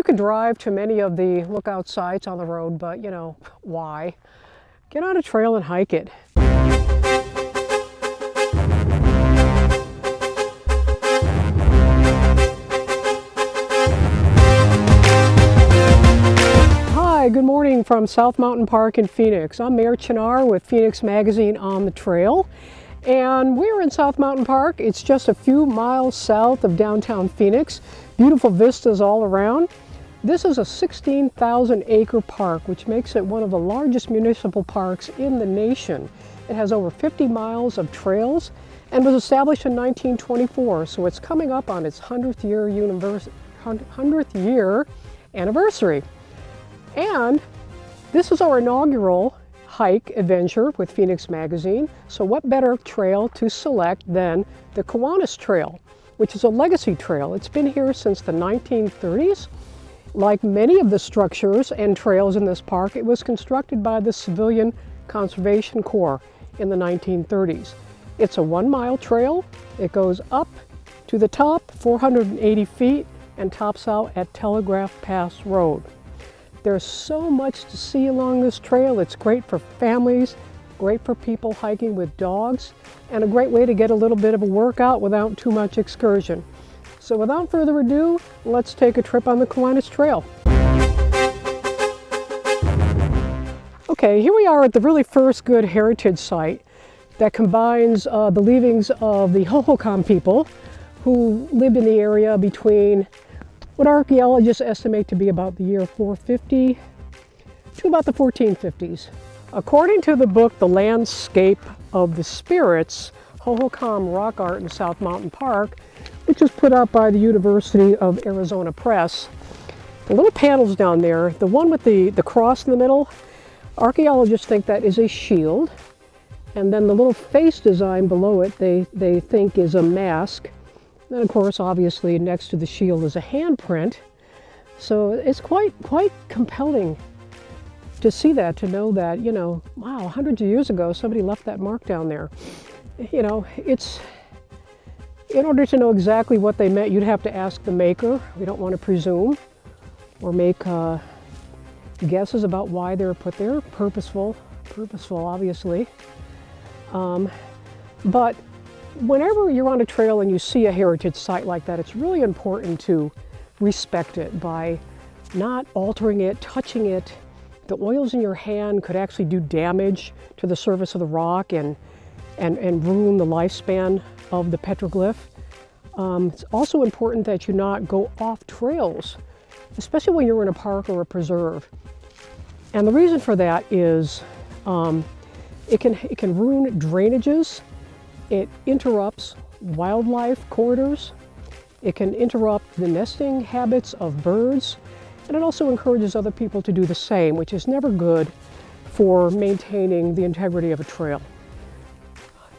You can drive to many of the lookout sites on the road, but you know, why? Get on a trail and hike it. Hi, good morning from South Mountain Park in Phoenix. I'm Mayor Chinar with Phoenix Magazine on the Trail. And we're in South Mountain Park. It's just a few miles south of downtown Phoenix. Beautiful vistas all around. This is a 16,000 acre park, which makes it one of the largest municipal parks in the nation. It has over 50 miles of trails and was established in 1924, so it's coming up on its 100th year anniversary. And this is our inaugural hike adventure with Phoenix Magazine. So what better trail to select than the Kiwanis Trail, which is a legacy trail. It's been here since the 1930s. Like many of the structures and trails in this park, it was constructed by the Civilian Conservation Corps in the 1930s. It's a 1 mile trail. It goes up to the top, 480 feet, and tops out at Telegraph Pass Road. There's so much to see along this trail. It's great for families, great for people hiking with dogs, and a great way to get a little bit of a workout without too much excursion. So without further ado, let's take a trip on the Kiwanis Trail. Okay, here we are at the really first good heritage site that combines the leavings of the Hohokam people who lived in the area between what archaeologists estimate to be about the year 450 to about the 1450s. According to the book, The Landscape of the Spirits, Hohokam Rock Art in South Mountain Park, which was put out by the University of Arizona Press, the little panels down there, the one with the cross in the middle, archaeologists think that is a shield. And then the little face design below it, they think is a mask. Then, of course, obviously, next to the shield is a handprint. So it's quite compelling to see that, to know that, you know, wow, hundreds of years ago, somebody left that mark down there. You know, it's, in order to know exactly what they meant, you'd have to ask the maker. We don't want to presume or make guesses about why they were put there. Purposeful, obviously. But whenever you're on a trail and you see a heritage site like that, it's really important to respect it by not altering it, touching it. The oils in your hand could actually do damage to the surface of the rock and ruin the lifespan of the petroglyph. It's also important that you not go off trails, especially when you're in a park or a preserve. And the reason for that is it can ruin drainages. It interrupts wildlife corridors. It can interrupt the nesting habits of birds. And it also encourages other people to do the same, which is never good for maintaining the integrity of a trail.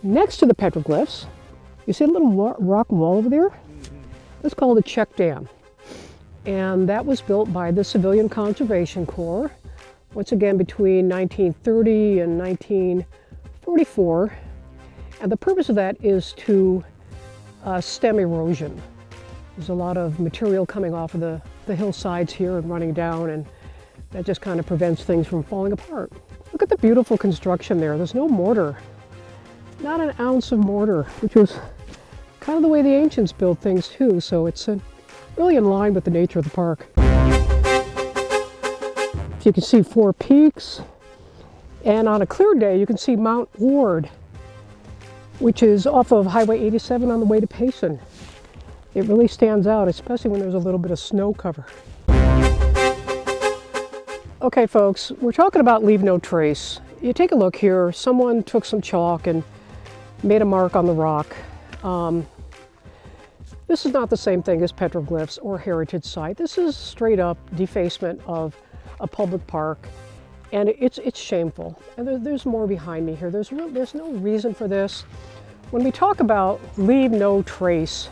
Next to the petroglyphs, you see a little rock wall over there? That's called a check dam. And that was built by the Civilian Conservation Corps, once again between 1930 and 1944. And the purpose of that is to stem erosion. There's a lot of material coming off of the hillsides here and running down, and that just kind of prevents things from falling apart. Look at the beautiful construction there. There's no mortar. Not an ounce of mortar, which was kind of the way the ancients built things too, so it's really in line with the nature of the park. You can see 4 peaks, and on a clear day you can see Mount Ord, which is off of Highway 87 on the way to Payson. It really stands out, especially when there's a little bit of snow cover. Okay folks, we're talking about leave no trace. You take a look here, someone took some chalk and made a mark on the rock. This is not the same thing as petroglyphs or heritage site. This is straight up defacement of a public park, and it's shameful. And there's more behind me here. There's no reason for this. When we talk about leave no trace,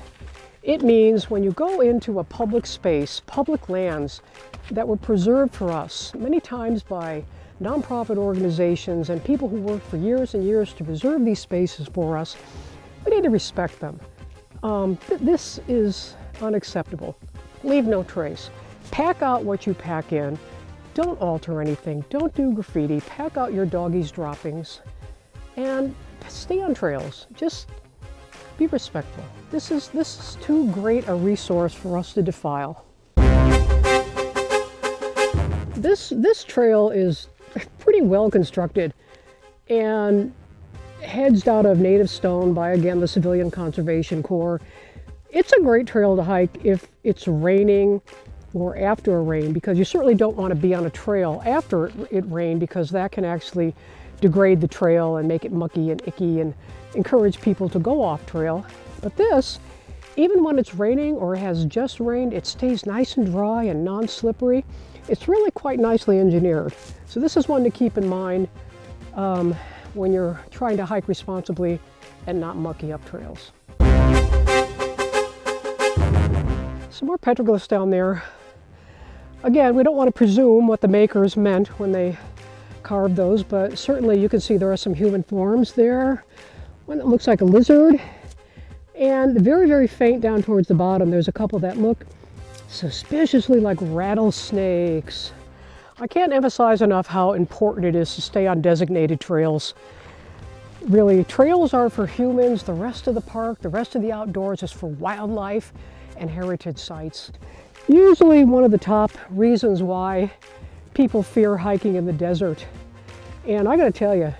it means when you go into a public space, public lands that were preserved for us, many times by nonprofit organizations and people who work for years and years to preserve these spaces for us, we need to respect them. This is unacceptable. Leave no trace. Pack out what you pack in. Don't alter anything. Don't do graffiti. Pack out your doggies' droppings and stay on trails. Just be respectful. This is too great a resource for us to defile. This trail is pretty well constructed and hedged out of native stone by, again, the Civilian Conservation Corps. It's a great trail to hike if it's raining or after a rain, because you certainly don't want to be on a trail after it rained, because that can actually degrade the trail and make it mucky and icky and encourage people to go off trail. But this, even when it's raining or has just rained, it stays nice and dry and non-slippery. It's really quite nicely engineered. So this is one to keep in mind when you're trying to hike responsibly and not mucky up trails. Some more petroglyphs down there. Again, we don't want to presume what the makers meant when they carved those, but certainly you can see there are some human forms there. One that looks like a lizard, and very, very faint down towards the bottom, there's a couple that look suspiciously like rattlesnakes. I can't emphasize enough how important it is to stay on designated trails. Really, trails are for humans. The rest of the park, the rest of the outdoors is for wildlife and heritage sites. Usually one of the top reasons why people fear hiking in the desert. And I gotta tell you,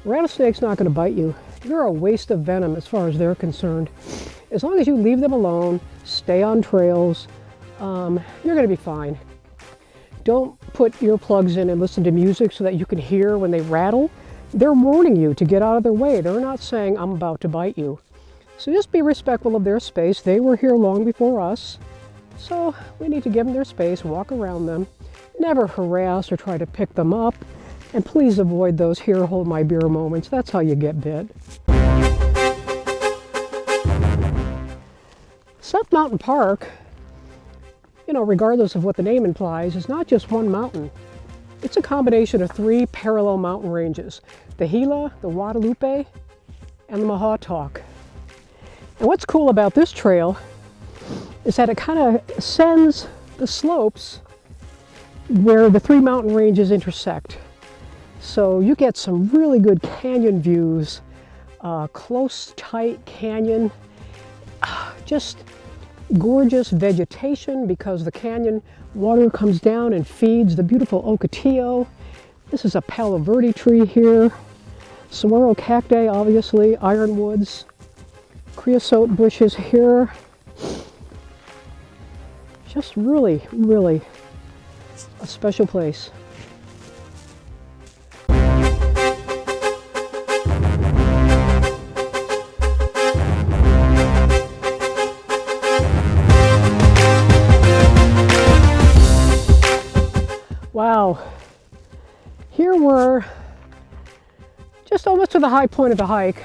rattlesnake's not gonna bite you. You're a waste of venom as far as they're concerned. As long as you leave them alone, stay on trails, you're gonna be fine. Don't put earplugs in and listen to music so that you can hear when they rattle. They're warning you to get out of their way. They're not saying, I'm about to bite you. So just be respectful of their space. They were here long before us. So we need to give them their space, walk around them, never harass or try to pick them up. And please avoid those here, hold my beer moments. That's how you get bit. South Mountain Park, you know, regardless of what the name implies, is not just one mountain. It's a combination of 3 parallel mountain ranges: the Gila, the Guadalupe, and the Mahawtalk. And what's cool about this trail is that it kind of sends the slopes where the 3 mountain ranges intersect. So you get some really good canyon views, close, tight canyon, just gorgeous vegetation because the canyon water comes down and feeds the beautiful ocotillo. This is a Palo Verde tree here, saguaro cacti, obviously, ironwoods, creosote bushes here. Just really, really a special place. Wow, here we're just almost to the high point of the hike,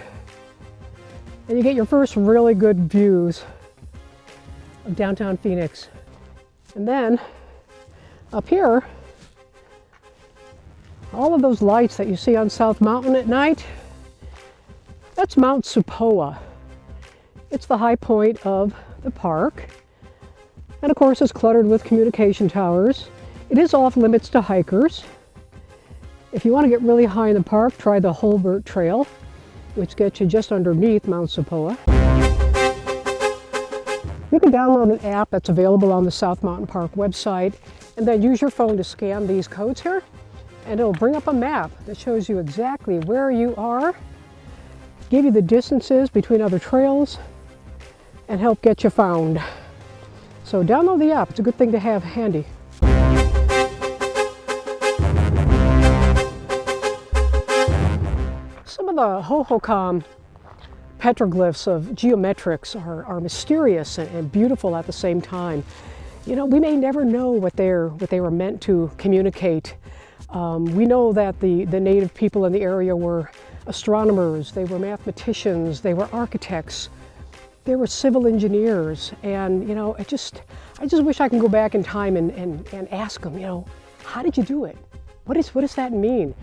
and you get your first really good views of downtown Phoenix. And then up here, all of those lights that you see on South Mountain at night, that's Mount Supoa. It's the high point of the park, and of course it's cluttered with communication towers. It is off limits to hikers. If you want to get really high in the park, try the Holbert Trail, which gets you just underneath Mount Supoa. You can download an app that's available on the South Mountain Park website, and then use your phone to scan these codes here, and it'll bring up a map that shows you exactly where you are, give you the distances between other trails, and help get you found. So download the app. It's a good thing to have handy. Some of the Hohokam petroglyphs of geometrics are mysterious and beautiful at the same time. You know, we may never know what they were meant to communicate. We know that the native people in the area were astronomers, they were mathematicians, they were architects, they were civil engineers, and you know, I just wish I could go back in time and ask them, you know, how did you do it? What does that mean?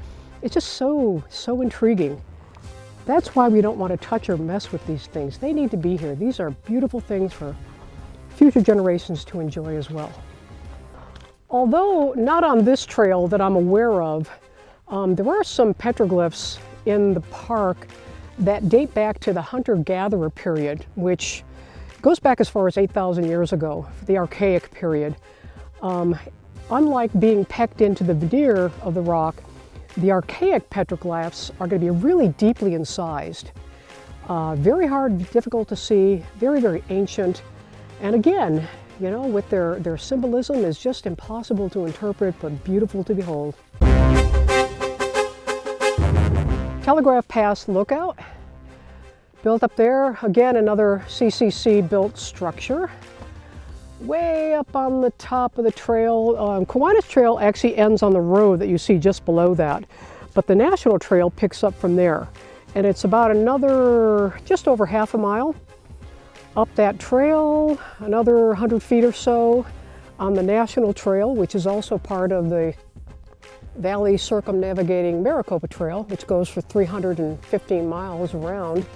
It's just so intriguing. That's why we don't want to touch or mess with these things. They need to be here. These are beautiful things for future generations to enjoy as well. Although not on this trail that I'm aware of, there are some petroglyphs in the park that date back to the hunter-gatherer period, which goes back as far as 8,000 years ago, the Archaic period. Unlike being pecked into the veneer of the rock, the Archaic petroglyphs are going to be really deeply incised. Very hard, difficult to see, very, very ancient. And again, you know, with their symbolism is just impossible to interpret, but beautiful to behold. Telegraph Pass Lookout, built up there. Again, another CCC built structure. Way up on the top of the trail. Kiwanis Trail actually ends on the road that you see just below that, but the National Trail picks up from there. And it's about another, just over half a mile up that trail, another 100 feet or so on the National Trail, which is also part of the Valley Circumnavigating Maricopa Trail, which goes for 315 miles around.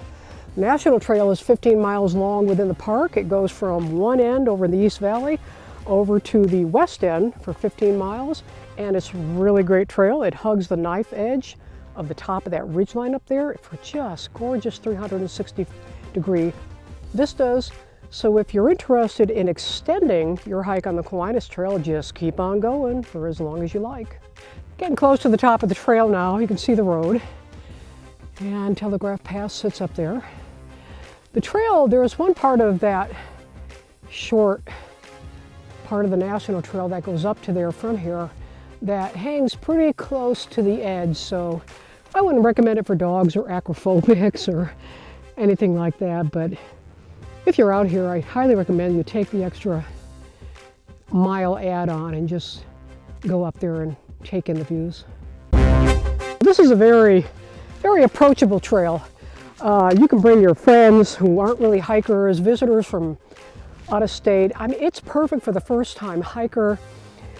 National Trail is 15 miles long within the park. It goes from one end over in the East Valley over to the west end for 15 miles, and it's a really great trail. It hugs the knife edge of the top of that ridgeline up there for just gorgeous 360-degree vistas. So if you're interested in extending your hike on the Kiwanis Trail, just keep on going for as long as you like. Getting close to the top of the trail now, you can see the road, and Telegraph Pass sits up there. The trail, there is one part of that short part of the National Trail that goes up to there from here that hangs pretty close to the edge, so I wouldn't recommend it for dogs or aquaphobics or anything like that, but if you're out here, I highly recommend you take the extra mile add-on and just go up there and take in the views. This is a very, very approachable trail. You can bring your friends who aren't really hikers, visitors from out of state. I mean, it's perfect for the first-time hiker.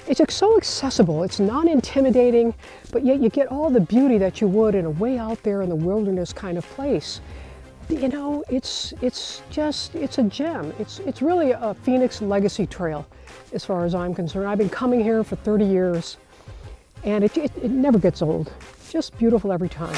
It's just so accessible. It's non-intimidating, but yet you get all the beauty that you would in a way out there in the wilderness kind of place. You know, it's a gem. It's really a Phoenix legacy trail as far as I'm concerned. I've been coming here for 30 years and it never gets old. Just beautiful every time.